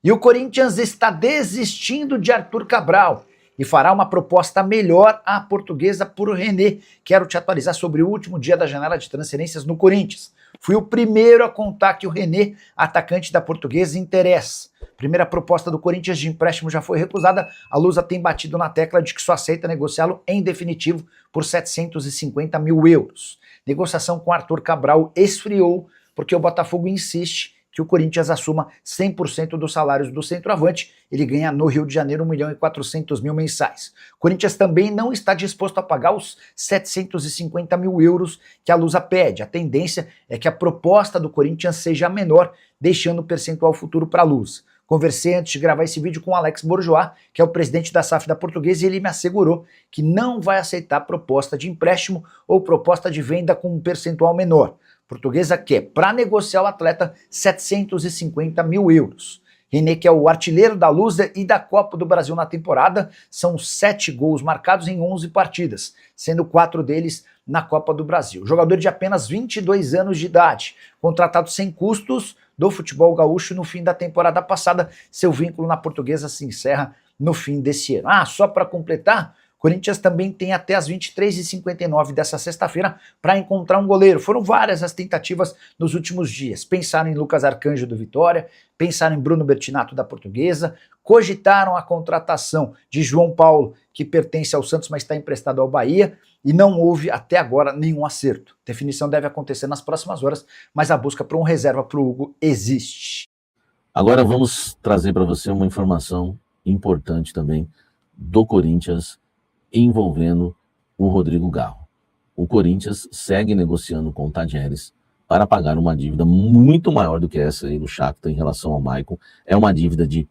E o Corinthians está desistindo de Arthur Cabral e fará uma proposta melhor à Portuguesa por René. Quero te atualizar sobre o último dia da janela de transferências no Corinthians. Fui o primeiro a contar que o René, atacante da Portuguesa, interessa. Primeira proposta do Corinthians de empréstimo já foi recusada. A Lusa tem batido na tecla de que só aceita negociá-lo em definitivo por 750 mil euros. Negociação com Arthur Cabral esfriou porque o Botafogo insiste que o Corinthians assuma 100% dos salários do centroavante. Ele ganha no Rio de Janeiro 1.400.000 mensais. O Corinthians também não está disposto a pagar os 750 mil euros que a Lusa pede. A tendência é que a proposta do Corinthians seja menor, deixando o percentual futuro para a Lusa. Conversei antes de gravar esse vídeo com o Alex Bourgeois, que é o presidente da SAF da Portuguesa, e ele me assegurou que não vai aceitar proposta de empréstimo ou proposta de venda com um percentual menor. Portuguesa quer, para negociar o atleta, 750 mil euros. René, que é o artilheiro da Lusa e da Copa do Brasil na temporada, são 7 gols marcados em 11 partidas, sendo 4 deles na Copa do Brasil. Jogador de apenas 22 anos de idade, contratado sem custos do futebol gaúcho no fim da temporada passada. Seu vínculo na Portuguesa se encerra no fim desse ano. Só para completar, Corinthians também tem até as 23h59 dessa sexta-feira para encontrar um goleiro. Foram várias as tentativas nos últimos dias. Pensaram em Lucas Arcanjo do Vitória, pensaram em Bruno Bertinato da Portuguesa, cogitaram a contratação de João Paulo, que pertence ao Santos, mas está emprestado ao Bahia, e não houve até agora nenhum acerto. Definição deve acontecer nas próximas horas, mas a busca por um reserva para o Hugo existe. Agora vamos trazer para você uma informação importante também do Corinthians, envolvendo o Rodrigo Garro. O Corinthians segue negociando com o Tadieres para pagar uma dívida muito maior do que essa aí do Shakhtar em relação ao Maicon. É uma dívida de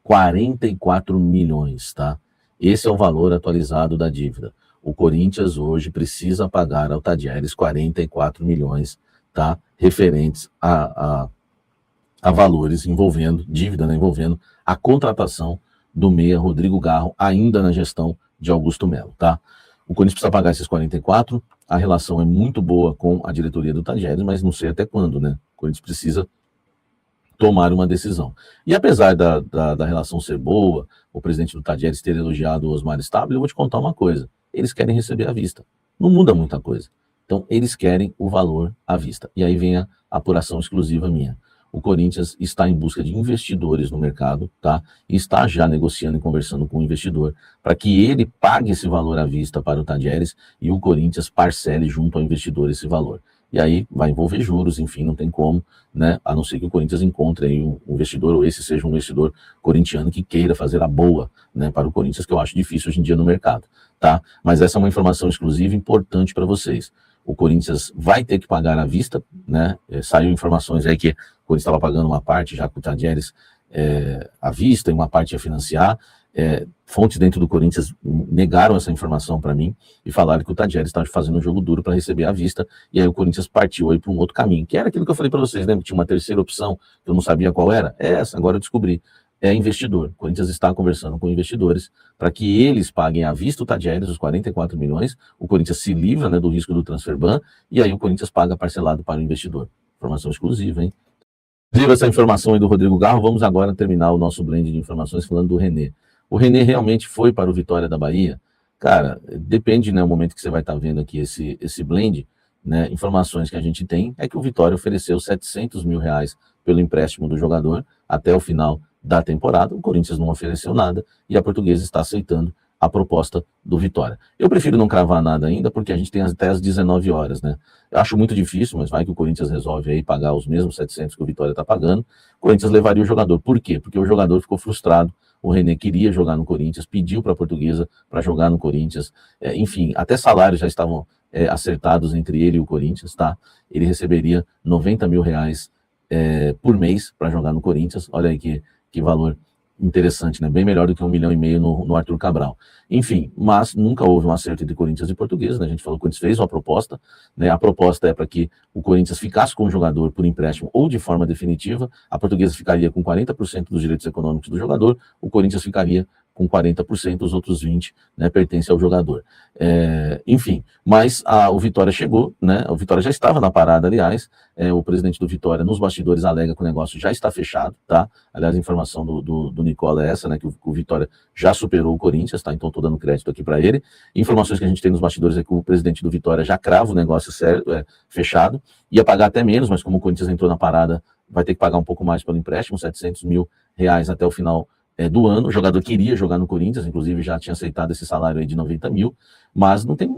44 milhões, tá? Esse é o valor atualizado da dívida. O Corinthians hoje precisa pagar ao Tadieres 44 milhões, tá? Referentes a valores envolvendo, dívida, né, envolvendo a contratação do meia Rodrigo Garro, ainda na gestão de Augusto Melo, tá? O Corinthians precisa pagar esses 44, a relação é muito boa com a diretoria do Tadieres, mas não sei até quando, né? O Corinthians precisa tomar uma decisão. E apesar da relação ser boa, o presidente do Tadieres ter elogiado o Osmar Stabile, eu vou te contar uma coisa, eles querem receber à vista. Não muda muita coisa. Então, eles querem o valor à vista. E aí vem a apuração exclusiva minha. O Corinthians está em busca de investidores no mercado, tá? E está já negociando e conversando com o investidor para que ele pague esse valor à vista para o Tadieres e o Corinthians parcele junto ao investidor esse valor. E aí vai envolver juros, enfim, não tem como, né? A não ser que o Corinthians encontre aí um investidor, ou esse seja um investidor corintiano que queira fazer a boa, né, para o Corinthians, que eu acho difícil hoje em dia no mercado, tá? Mas essa é uma informação exclusiva importante para vocês. O Corinthians vai ter que pagar à vista, né? Saiu informações aí que o Corinthians estava pagando uma parte já com o Tadieres à vista e uma parte a financiar. Fontes dentro do Corinthians negaram essa informação para mim e falaram que o Tadieres estava fazendo um jogo duro para receber à vista, e aí o Corinthians partiu aí para um outro caminho, que era aquilo que eu falei para vocês, né? Que tinha uma terceira opção, que eu não sabia qual era. É essa, agora eu descobri. É investidor. O Corinthians está conversando com investidores para que eles paguem à vista o Tadieres, os 44 milhões, o Corinthians se livra, né, do risco do transfer ban, e aí o Corinthians paga parcelado para o investidor. Informação exclusiva, hein? Viva essa informação aí do Rodrigo Garro, vamos agora terminar o nosso blend de informações falando do René. O René realmente foi para o Vitória da Bahia? Cara, depende, né, o momento que você vai estar vendo aqui esse blend, né, informações que a gente tem é que o Vitória ofereceu 700 mil reais pelo empréstimo do jogador até o final da temporada. O Corinthians não ofereceu nada e a Portuguesa está aceitando a proposta do Vitória. Eu prefiro não cravar nada ainda, porque a gente tem até as 19 horas, né? Eu acho muito difícil, mas vai que o Corinthians resolve aí pagar os mesmos 700 que o Vitória está pagando. O Corinthians levaria o jogador. Por quê? Porque o jogador ficou frustrado. O René queria jogar no Corinthians, pediu para a Portuguesa para jogar no Corinthians. Enfim, até salários já estavam acertados entre ele e o Corinthians, tá? Ele receberia 90 mil reais por mês para jogar no Corinthians. Olha aí que valor interessante, né? Bem melhor do que 1,5 milhão no Arthur Cabral. Enfim, mas nunca houve um acerto entre Corinthians e Portuguesa, né? A gente falou que o Corinthians fez uma proposta, né? A proposta é para que o Corinthians ficasse com o jogador por empréstimo ou de forma definitiva, a Portuguesa ficaria com 40% dos direitos econômicos do jogador, o Corinthians ficaria com 40%, os outros 20%, né, pertencem ao jogador. Enfim, mas o Vitória chegou, né? O Vitória já estava na parada, aliás. O presidente do Vitória, nos bastidores, alega que o negócio já está fechado, tá? Aliás, a informação do Nicola é essa, né? Que o Vitória já superou o Corinthians, tá? Então, estou dando crédito aqui para ele. Informações que a gente tem nos bastidores é que o presidente do Vitória já crava o negócio fechado. Ia pagar até menos, mas como o Corinthians entrou na parada, vai ter que pagar um pouco mais pelo empréstimo, R$700 mil até o final do ano. O jogador queria jogar no Corinthians, inclusive já tinha aceitado esse salário aí de 90 mil, mas não tem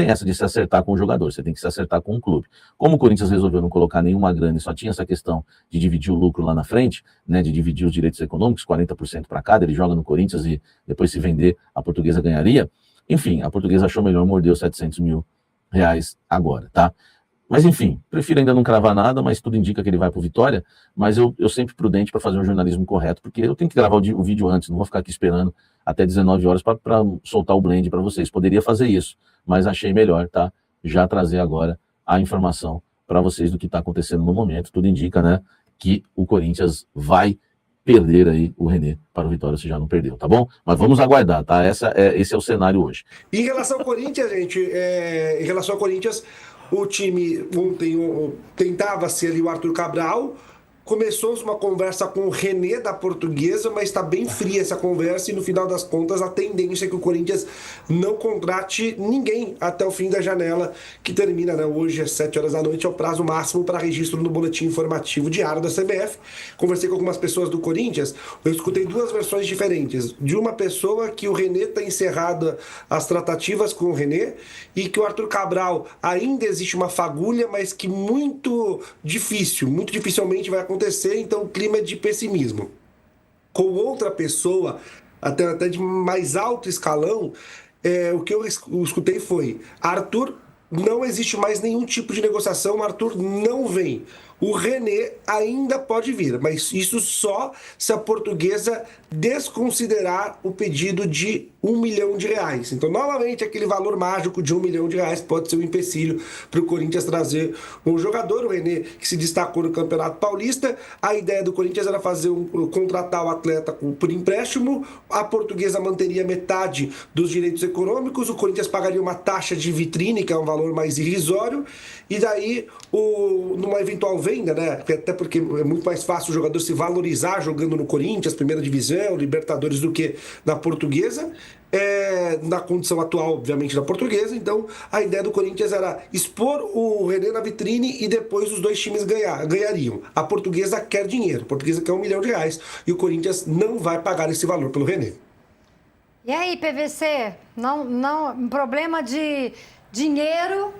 essa de se acertar com o jogador, você tem que se acertar com o clube. Como o Corinthians resolveu não colocar nenhuma grana e só tinha essa questão de dividir o lucro lá na frente, né, de dividir os direitos econômicos, 40% para cada, ele joga no Corinthians e depois se vender, a Portuguesa ganharia. Enfim, a Portuguesa achou melhor morder os R$700 mil agora, tá? Mas enfim, prefiro ainda não cravar nada, mas tudo indica que ele vai para o Vitória, mas eu sempre prudente para fazer um jornalismo correto, porque eu tenho que gravar o vídeo antes, não vou ficar aqui esperando até 19 horas para soltar o blend para vocês. Poderia fazer isso, mas achei melhor, tá? Já trazer agora a informação para vocês do que está acontecendo no momento. Tudo indica, né, que o Corinthians vai perder aí o René para o Vitória, se já não perdeu, tá bom? Mas vamos aguardar, tá? Esse é o cenário hoje. Em relação ao Corinthians, gente, o time ontem tentava ser ali o Arthur Cabral. Começou uma conversa com o René da Portuguesa, mas está bem fria essa conversa e no final das contas a tendência é que o Corinthians não contrate ninguém até o fim da janela, que termina, né, hoje às 7 horas da noite, é o prazo máximo para registro no boletim informativo diário da CBF. Conversei com algumas pessoas do Corinthians, eu escutei duas versões diferentes. De uma pessoa que o René está encerrado as tratativas com o René e que o Arthur Cabral ainda existe uma fagulha, mas que muito dificilmente vai acontecer, então o clima é de pessimismo. Com outra pessoa, até de mais alto escalão, o que eu escutei foi: Arthur, não existe mais nenhum tipo de negociação, Arthur não vem. O René ainda pode vir, mas isso só se a Portuguesa desconsiderar o pedido de R$1 milhão. Então, novamente, aquele valor mágico de R$1 milhão pode ser um empecilho para o Corinthians trazer um jogador. O René, que se destacou no Campeonato Paulista, a ideia do Corinthians era contratar o atleta por empréstimo, a Portuguesa manteria metade dos direitos econômicos, o Corinthians pagaria uma taxa de vitrine, que é um valor mais irrisório, e daí, numa eventual venda, né, até porque é muito mais fácil o jogador se valorizar jogando no Corinthians, primeira divisão, Libertadores, do que na Portuguesa, na condição atual, obviamente, da Portuguesa. Então, a ideia do Corinthians era expor o René na vitrine e depois os dois times ganhariam. A Portuguesa quer dinheiro, a Portuguesa quer R$1 milhão e o Corinthians não vai pagar esse valor pelo René. E aí, PVC, não, problema de dinheiro...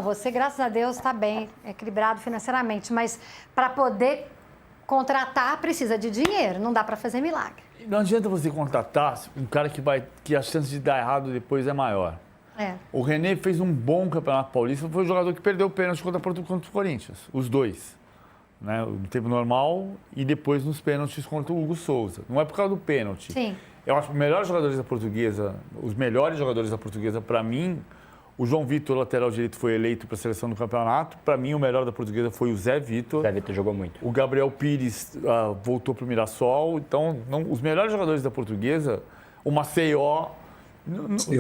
Você, graças a Deus, está bem equilibrado financeiramente, mas para poder contratar precisa de dinheiro, não dá para fazer milagre. Não adianta você contratar um cara que a chance de dar errado depois é maior. O René fez um bom Campeonato Paulista, foi o jogador que perdeu o pênalti contra o Corinthians, os dois. Né? No tempo normal e depois nos pênaltis contra o Hugo Souza. Não é por causa do pênalti. Sim. Eu acho que os melhores jogadores da Portuguesa, para mim... O João Vitor, lateral direito, foi eleito para a seleção do campeonato. Para mim, o melhor da Portuguesa foi o Zé Vitor. O Zé Vitor jogou muito. O Gabriel Pires voltou para o Mirassol. Então, os melhores jogadores da Portuguesa, o Maceió,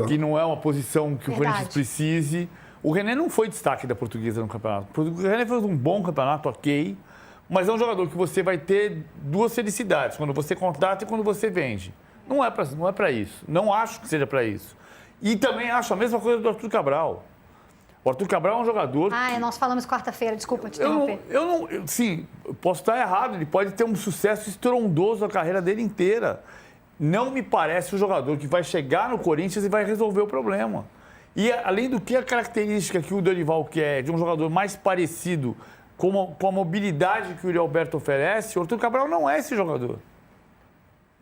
que não é uma posição que o Corinthians precise. O René não foi destaque da Portuguesa no campeonato. O René fez um bom campeonato, ok, mas é um jogador que você vai ter duas felicidades, quando você contrata e quando você vende. Não é para isso. Não acho que seja para isso. E também acho a mesma coisa do Arthur Cabral. O Arthur Cabral é um jogador... nós falamos quarta-feira, desculpa te interromper. Sim, posso estar errado, ele pode ter um sucesso estrondoso a carreira dele inteira. Não me parece um jogador que vai chegar no Corinthians e vai resolver o problema. E, além do que, a característica que o Dorival quer de um jogador mais parecido com a mobilidade que o Yuri Alberto oferece, o Arthur Cabral não é esse jogador.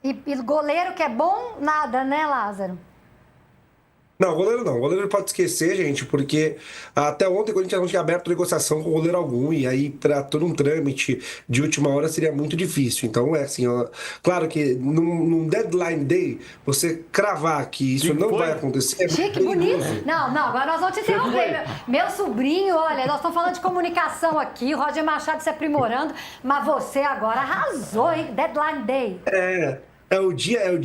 E goleiro que é bom, nada, né, Lázaro? Não, goleiro não. O goleiro pode esquecer, gente, porque até ontem o Corinthians não tinha aberto negociação com goleiro algum, e aí para todo um trâmite de última hora seria muito difícil. Então, claro que num deadline day, você cravar que isso não vai acontecer... Chique, bonito. Não, agora nós vamos te interromper. Meu sobrinho, olha, nós estamos falando de comunicação aqui, o Roger Machado se aprimorando, mas você agora arrasou, hein? Deadline day. É o dia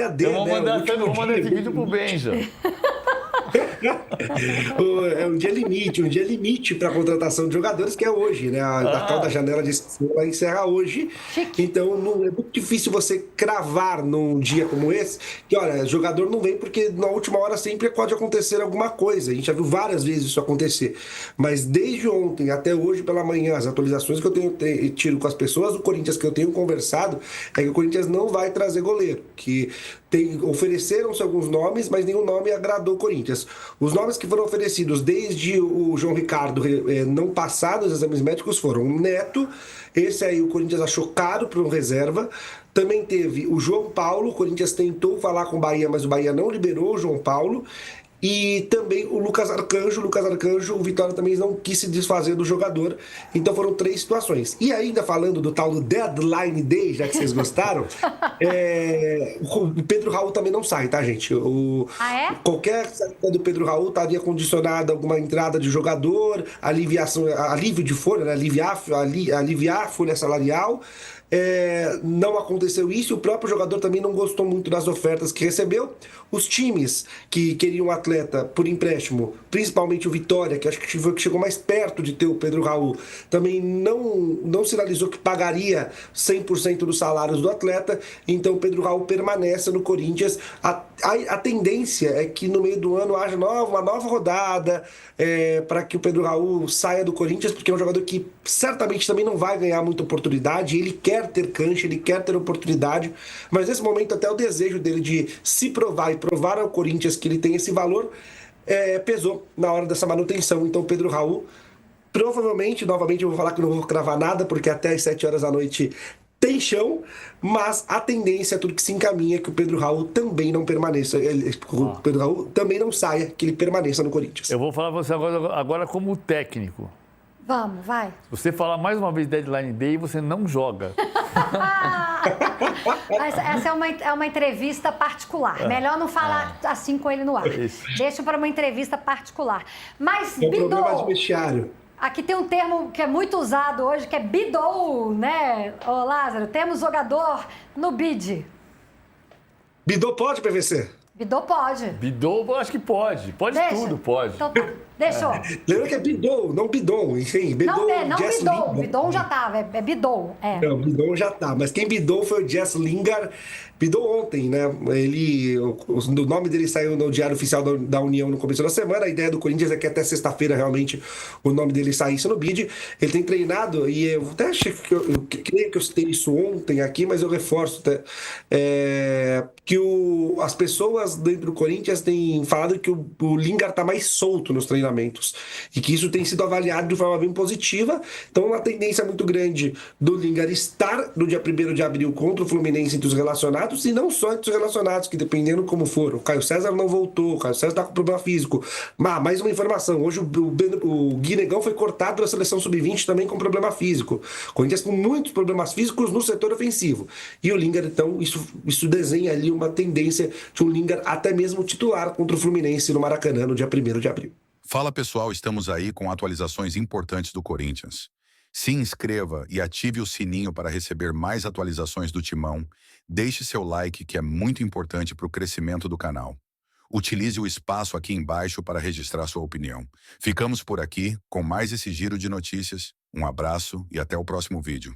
D, Eu vou né? mandar, O último vou mandar dia. esse vídeo pro Benja. É um dia limite para a contratação de jogadores, que é hoje, né? A tal da janela de exceção ela encerra hoje. Então é muito difícil você cravar num dia como esse, que olha, jogador não vem porque na última hora sempre pode acontecer alguma coisa. A gente já viu várias vezes isso acontecer. Mas desde ontem até hoje pela manhã, as atualizações que eu tiro com as pessoas do Corinthians que eu tenho conversado é que o Corinthians não vai trazer goleiro, que ofereceram-se alguns nomes, mas nenhum nome agradou o Corinthians. Os nomes que foram oferecidos desde o João Ricardo não passar nos exames médicos foram o Neto, esse aí o Corinthians achou caro para um reserva. Também teve o João Paulo, o Corinthians tentou falar com o Bahia, mas o Bahia não liberou o João Paulo. E também o Lucas Arcanjo, o Vitória também não quis se desfazer do jogador. Então foram 3 situações. E ainda falando do tal do Deadline Day, já que vocês gostaram, o Pedro Raul também não sai, tá, gente? Qualquer saída do Pedro Raul estaria condicionada a alguma entrada de jogador, alívio de folha, né? aliviar a folha salarial. Não aconteceu isso, o próprio jogador também não gostou muito das ofertas que recebeu. Os times que queriam o atleta por empréstimo, principalmente o Vitória, que acho que foi o que chegou mais perto de ter o Pedro Raul, também não sinalizou que pagaria 100% dos salários do atleta. Então o Pedro Raul permanece no Corinthians. A tendência é que no meio do ano haja uma nova rodada para que o Pedro Raul saia do Corinthians, porque é um jogador que certamente também não vai ganhar muita oportunidade. Ele quer ter cancha, ele quer ter oportunidade, mas nesse momento até o desejo dele de se provar e provar ao Corinthians que ele tem esse valor pesou na hora dessa manutenção. Então Pedro Raul, provavelmente, novamente eu vou falar que não vou cravar nada, porque até às 7 horas da noite tem chão, mas a tendência é tudo que se encaminha que o Pedro Raul também não permaneça, o Pedro Raul também não saia, que ele permaneça no Corinthians. Eu vou falar pra você agora como técnico. Vamos, vai. Se você falar mais uma vez Deadline Day, você não joga. Essa é uma entrevista particular. Melhor não falar assim com ele no ar. Isso. Deixa para uma entrevista particular. Mas, É um problema de vestiário. Aqui tem um termo que é muito usado hoje, que é bidou, né, ô Lázaro? Temos jogador no bid. Bidou pode, PVC? Bidou pode. Bidou, eu acho que pode. Pode tudo, pode. Então tá. Deixou. Lembra que é bidou, não bidon, enfim. Bidou, Não Jess bidou. Lingard. Bidon já tava, é bidou. Não, bidon já tá. Mas quem bidou foi o Jess Lingard. Bidou ontem, né? O nome dele saiu no Diário Oficial da União no começo da semana. A ideia do Corinthians é que até sexta-feira realmente o nome dele saísse no bid. Ele tem treinado, e eu até achei que eu creio que eu citei isso ontem aqui, mas eu reforço que as pessoas dentro do Corinthians têm falado que o Lingard tá mais solto nos treinamentos e que isso tem sido avaliado de forma bem positiva. Então, uma tendência muito grande do Lingard estar no dia 1º de abril contra o Fluminense entre os relacionados, e não só entre os relacionados, que dependendo como for. O Caio César não voltou, o Caio César tá com problema físico. Mas, mais uma informação, hoje o Gui Negão foi cortado da seleção sub-20 também com problema físico. O Corinthians com muitos problemas físicos no setor ofensivo. E o Lingard, então, isso desenha ali uma tendência de um Lingard até mesmo titular contra o Fluminense no Maracanã no dia 1º de abril. Fala pessoal, estamos aí com atualizações importantes do Corinthians. Se inscreva e ative o sininho para receber mais atualizações do Timão. Deixe seu like, que é muito importante para o crescimento do canal. Utilize o espaço aqui embaixo para registrar sua opinião. Ficamos por aqui com mais esse giro de notícias. Um abraço e até o próximo vídeo.